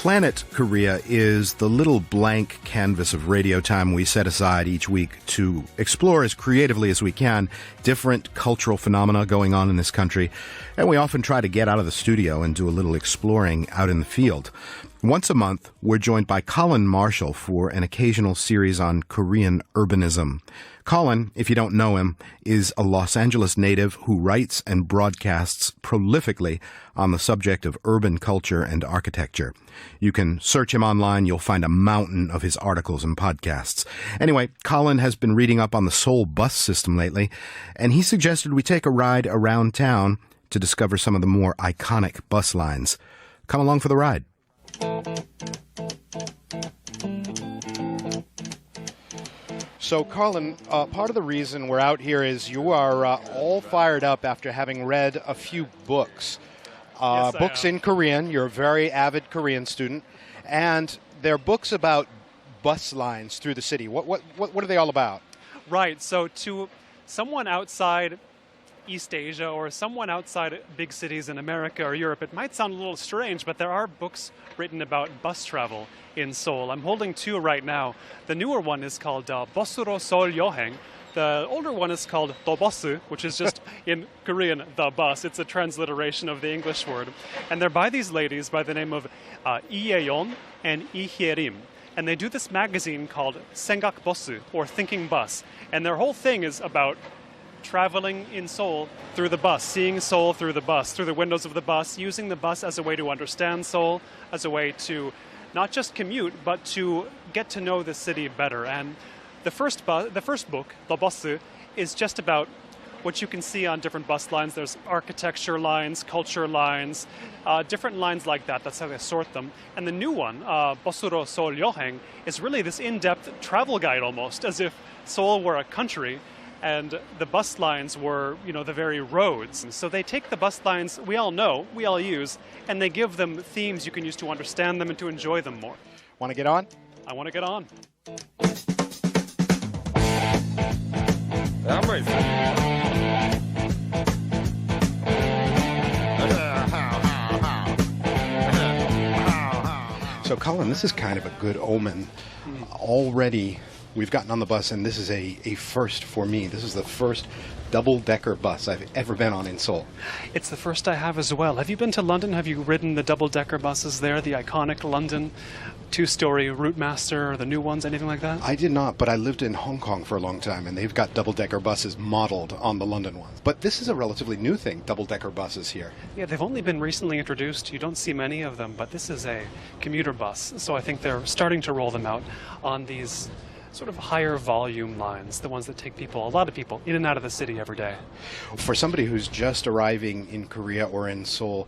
Planet Korea is the little blank canvas of radio time we set aside each week to explore as creatively as we can different cultural phenomena going on in this country. And we often try to get out of the studio and do a little exploring out in the field. Once a month, we're joined by Colin Marshall for an occasional series on Korean urbanism. Colin, if you don't know him, is a Los Angeles native who writes and broadcasts prolifically on the subject of urban culture and architecture. You can search him online. You'll find a mountain of his articles and podcasts. Anyway, Colin has been reading up on the Seoul bus system lately, and he suggested we take a ride around town to discover some of the more iconic bus lines. Come along for the ride. So, Colin, part of the reason we're out here is you are all fired up after having read a few books. Yes, books in Korean. You're a very avid Korean student. And they're books about bus lines through the city. What are they all about? Right. So to someone outside East Asia or someone outside big cities in America or Europe, it might sound a little strange, but there are books written about bus travel in Seoul. I'm holding two right now. The newer one is called Bosuro Seoul Yoheng. The older one is called Dobosu, which is just in Korean, the bus. It's a transliteration of the English word. And they're by these ladies by the name of Lee Yeon and Lee Hye-rim. And they do this magazine called Sengak Bosu, or Thinking Bus. And their whole thing is about traveling in Seoul through the bus, seeing Seoul through the bus, through the windows of the bus, using the bus as a way to understand Seoul, as a way to not just commute, but to get to know the city better. And the first book, The Bosu, is just about what you can see on different bus lines. There's architecture lines, culture lines, different lines like that. That's how they sort them. And the new one, Bosuro Seoul Yoheng, is really this in-depth travel guide almost, as if Seoul were a country and the bus lines were, the very roads. And so they take the bus lines we all know, we all use, and they give them themes you can use to understand them and to enjoy them more. Want to get on? I want to get on. So, Colin, this is kind of a good omen. Already, we've gotten on the bus, and this is a first for me. This is the first double-decker bus I've ever been on in Seoul. It's the first I have as well. Have you been to London? Have you ridden the double-decker buses there, the iconic London two-story Route Master, or the new ones, anything like that? I did not, but I lived in Hong Kong for a long time, and they've got double-decker buses modeled on the London ones. But this is a relatively new thing, double-decker buses here. Yeah, they've only been recently introduced. You don't see many of them, but this is a commuter bus. So I think they're starting to roll them out on these sort of higher volume lines, the ones that take a lot of people, in and out of the city every day. For somebody who's just arriving in Korea or in Seoul,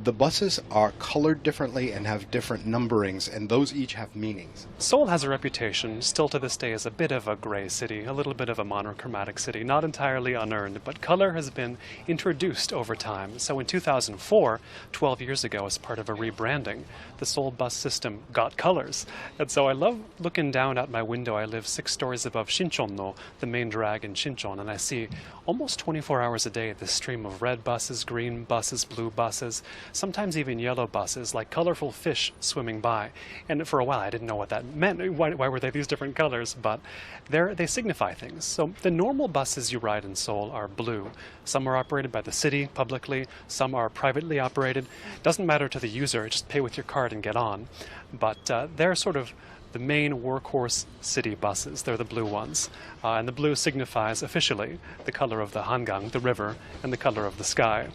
the buses are colored differently and have different numberings, and those each have meanings. Seoul has a reputation, still to this day, as a bit of a gray city, a little bit of a monochromatic city, not entirely unearned, but color has been introduced over time. So in 2004, 12 years ago, as part of a rebranding, the Seoul bus system got colors. And so I love looking down out my window. I live 6 stories above Shinchon-no, the main drag in Shinchon, and I see almost 24 hours a day this stream of red buses, green buses, blue buses, sometimes even yellow buses, like colorful fish swimming by. And for a while I didn't know what that meant. Why were they these different colors? But they signify things. So the normal buses you ride in Seoul are blue. Some are operated by the city publicly, some are privately operated. Doesn't matter to the user, just pay with your card and get on. But they're sort of the main workhorse city buses. They're the blue ones. And the blue signifies officially the color of the Hangang, the river, and the color of the sky.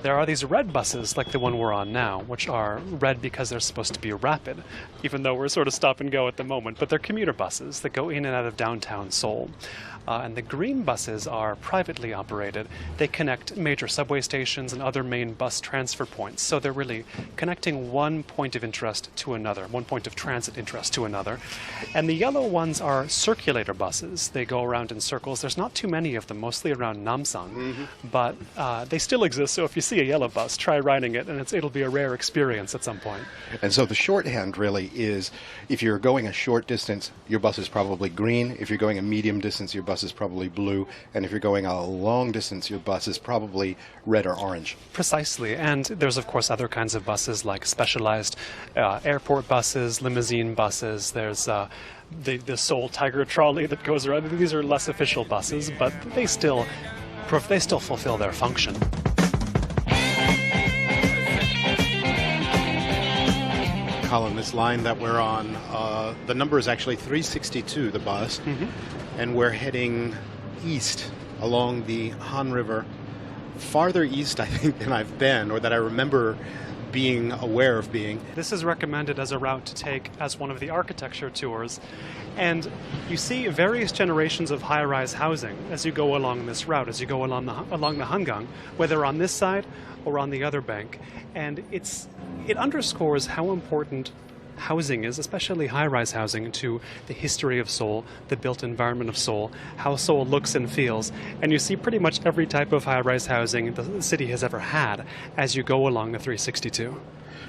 There are these red buses, like the one we're on now, which are red because they're supposed to be rapid, even though we're sort of stop and go at the moment. But they're commuter buses that go in and out of downtown Seoul. And the green buses are privately operated. They connect major subway stations and other main bus transfer points. So they're really connecting one point of interest to another, one point of transit interest to another. And the yellow ones are circulator buses. They go around in circles. There's not too many of them, mostly around Namsan, but they still exist. So if you see a yellow bus, try riding it, and it'll be a rare experience at some point. And so the shorthand really is, if you're going a short distance, your bus is probably green. If you're going a medium distance, your bus bus is probably blue, and if you're going a long distance, your bus is probably red or orange. Precisely, and there's of course other kinds of buses like specialized airport buses, limousine buses. There's the Seoul Tiger Trolley that goes around. These are less official buses, but they still fulfill their function. Colin, this line that we're on, the number is actually 362, the bus, and we're heading east along the Han River, farther east, I think, than I've been, or that I remember being aware of being. This is recommended as a route to take as one of the architecture tours, and you see various generations of high-rise housing as you go along this route, as you go along the Hangang, whether on this side or on the other bank, and it underscores how important housing is, especially high-rise housing, to the history of Seoul, the built environment of Seoul, how Seoul looks and feels. And you see pretty much every type of high-rise housing the city has ever had as you go along the 362.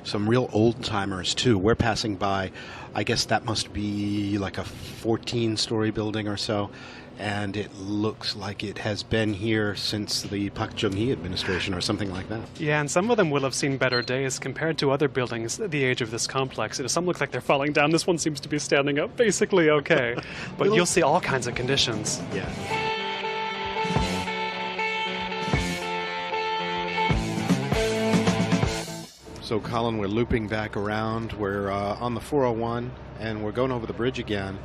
Some real old-timers, too. We're passing by, I guess that must be like a 14-story building or so, and it looks like it has been here since the Park Chung-hee administration or something like that. Yeah, and some of them will have seen better days compared to other buildings the age of this complex. Some look like they're falling down. This one seems to be standing up basically okay. But you'll see all kinds of conditions. Yeah. So, Colin, we're looping back around. We're on the 401, and we're going over the bridge again.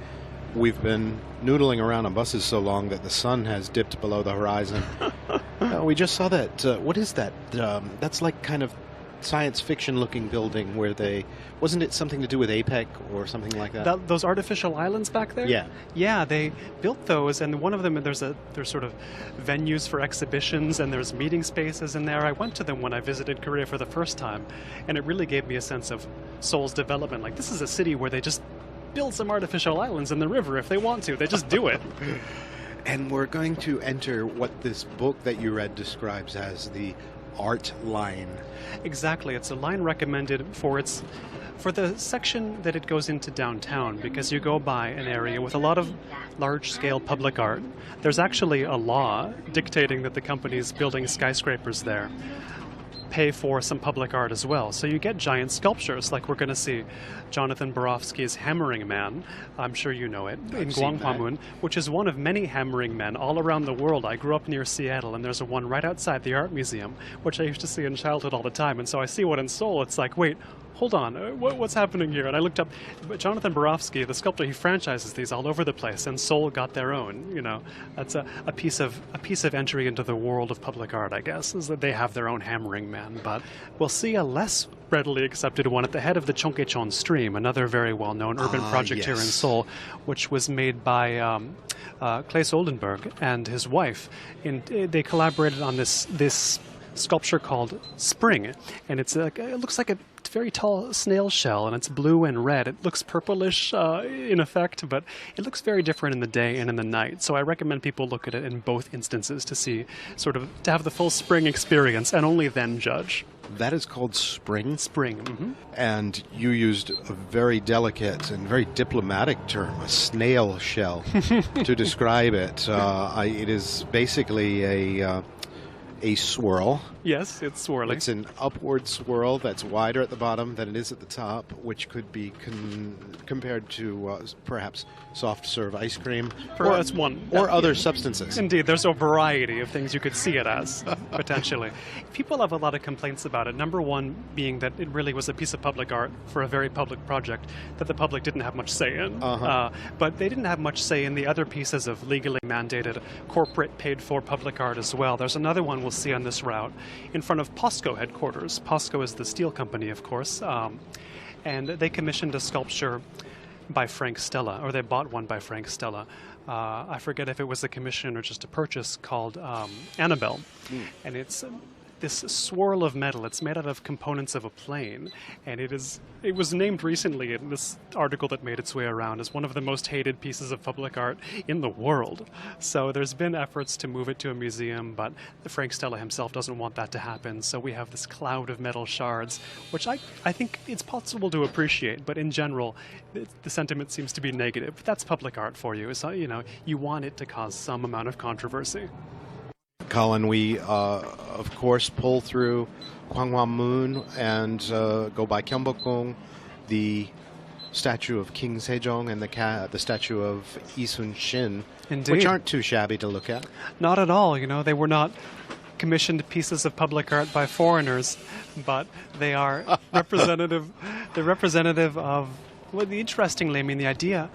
We've been noodling around on buses so long that the sun has dipped below the horizon. We just saw that. What is that? That's like kind of science fiction-looking building where wasn't it something to do with APEC or something like that? Those artificial islands back there? Yeah. Yeah, they built those, and one of them, there's sort of venues for exhibitions, and there's meeting spaces in there. I went to them when I visited Korea for the first time, and it really gave me a sense of Seoul's development. Like, this is a city where they just build some artificial islands in the river if they want to. They just do it. And we're going to enter what this book that you read describes as the art line. Exactly. It's a line recommended for the section that it goes into downtown, because you go by an area with a lot of large-scale public art. There's actually a law dictating that the companies building skyscrapers there pay for some public art as well. So you get giant sculptures, like we're going to see Jonathan Borofsky's Hammering Man. I'm sure you know it, in Gwanghwamun, which is one of many hammering men all around the world. I grew up near Seattle, and there's one right outside the art museum, which I used to see in childhood all the time. And so I see one in Seoul. It's like, wait, hold on, what's happening here? And I looked up, Jonathan Borofsky, the sculptor, he franchises these all over the place, and Seoul got their own. You know, that's a piece of entry into the world of public art, I guess, is that they have their own hammering man. But we'll see a less readily accepted one at the head of the Cheonggaechon Stream, another very well-known urban project here in Seoul, which was made by Claes Oldenburg and his wife. And they collaborated on this sculpture called Spring, and it looks like a very tall snail shell, and it's blue and red. It looks purplish in effect, but it looks very different in the day and in the night. So I recommend people look at it in both instances to have the full Spring experience, and only then judge. That is called Spring? Spring. Mm-hmm. And you used a very delicate and very diplomatic term, a snail shell, to describe it. It is basically a swirl. Yes, it's swirling. It's an upward swirl that's wider at the bottom than it is at the top, which could be compared to perhaps soft serve ice cream or other substances. Indeed, there's a variety of things you could see it as, potentially. People have a lot of complaints about it. Number one being that it really was a piece of public art for a very public project that the public didn't have much say in. But they didn't have much say in the other pieces of legally mandated, corporate paid-for public art as well. There's another one we'll see on this route in front of POSCO headquarters. POSCO is the steel company, of course, and they commissioned a sculpture by Frank Stella, or they bought one by Frank Stella. I forget if it was a commission or just a purchase, called Annabelle. And it's this swirl of metal. It's made out of components of a plane, and it was named recently in this article that made its way around as one of the most hated pieces of public art in the world. So there's been efforts to move it to a museum, but Frank Stella himself doesn't want that to happen. So we have this cloud of metal shards, which I think it's possible to appreciate, but in general, the sentiment seems to be negative. But that's public art for you. So, you want it to cause some amount of controversy. Colin, we, of course, pull through Gwanghwamun and go by Gyeongbokgung, the statue of King Sejong and the statue of Lee Sun-shin, which aren't too shabby to look at. Not at all. They were not commissioned pieces of public art by foreigners, but they are representative. They're representative of, interestingly, the idea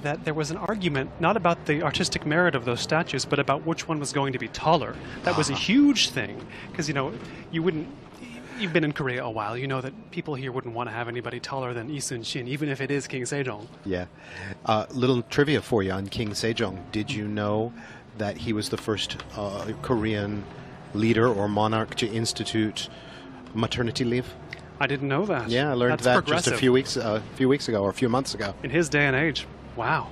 that there was an argument not about the artistic merit of those statues, but about which one was going to be taller. That was a huge thing, because you've been in Korea a while. You know that people here wouldn't want to have anybody taller than Lee Sun-shin, even if it is King Sejong. Yeah. Little trivia for you on King Sejong. Did you know that he was the first Korean leader or monarch to institute maternity leave? I didn't know that. Yeah, I learned that just a few weeks ago or a few months ago. In his day and age. Wow.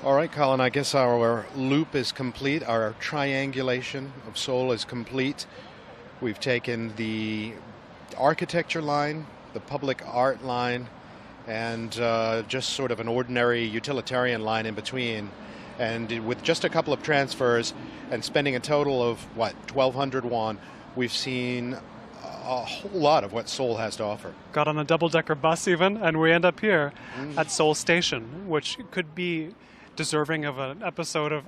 All right, Colin, I guess our loop is complete. Our triangulation of Seoul is complete. We've taken the architecture line, the public art line, and just sort of an ordinary utilitarian line in between. And with just a couple of transfers and spending a total of, 1,200 won, we've seen a whole lot of what Seoul has to offer. Got on a double-decker bus even, and we end up here at Seoul Station, which could be deserving of an episode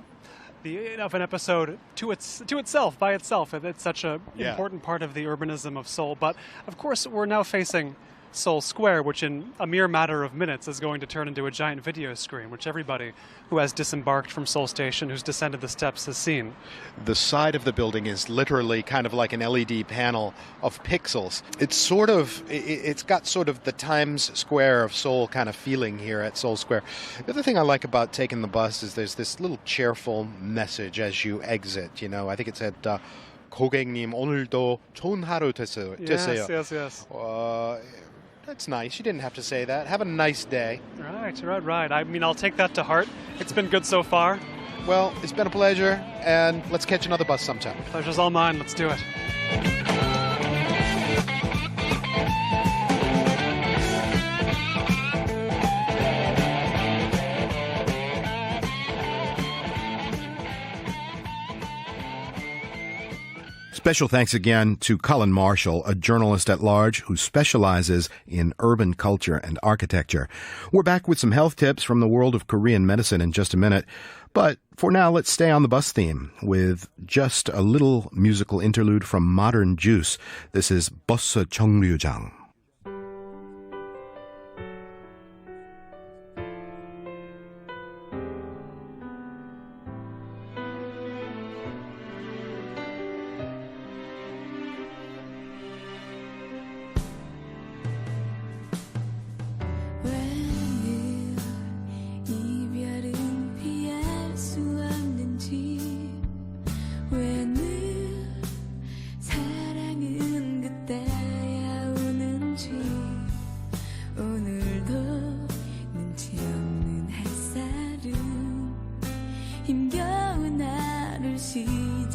to itself, by itself. It's such an important part of the urbanism of Seoul. But of course, we're now facing Seoul Square, which in a mere matter of minutes is going to turn into a giant video screen, which everybody who has disembarked from Seoul Station, who's descended the steps, has seen. The side of the building is literally kind of like an LED panel of pixels. It's got sort of the Times Square of Seoul kind of feeling here at Seoul Square. The other thing I like about taking the bus is there's this little cheerful message as you exit. I think it said, 고객님 오늘도 좋은 하루 되세요. Yes. That's nice. You didn't have to say that. Have a nice day. Right. I'll take that to heart. It's been good so far. Well, it's been a pleasure, and let's catch another bus sometime. Pleasure's all mine. Let's do it. Special thanks again to Colin Marshall, a journalist at large who specializes in urban culture and architecture. We're back with some health tips from the world of Korean medicine in just a minute. But for now, let's stay on the bus theme with just a little musical interlude from Modern Juice. This is 버스 정류장.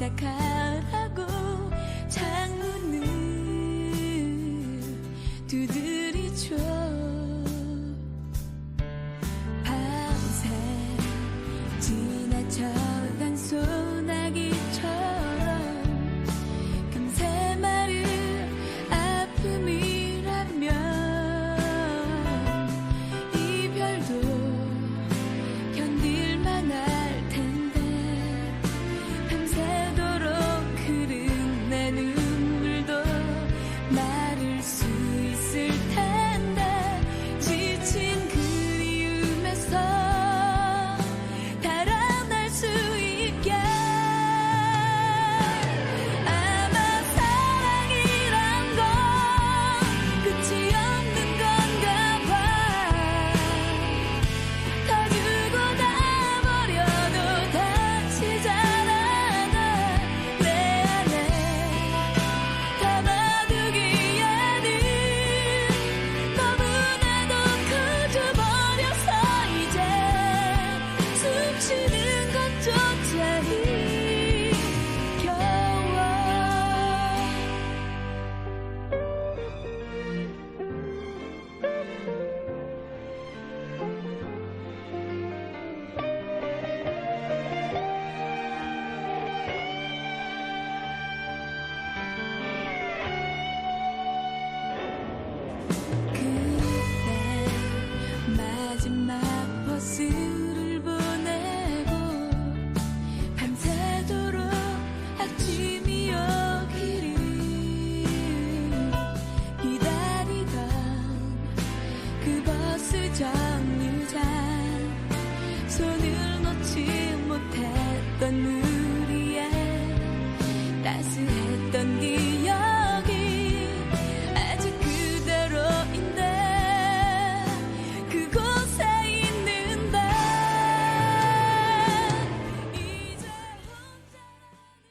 시작하라고 창문을 두드리죠. 밤새 지나쳐간 소나기처럼 금세 마를 아픔이라면 이별도 견딜만 할 텐데 밤새도록 흐른 내 눈물도 마를 수 있을 따스했던 기억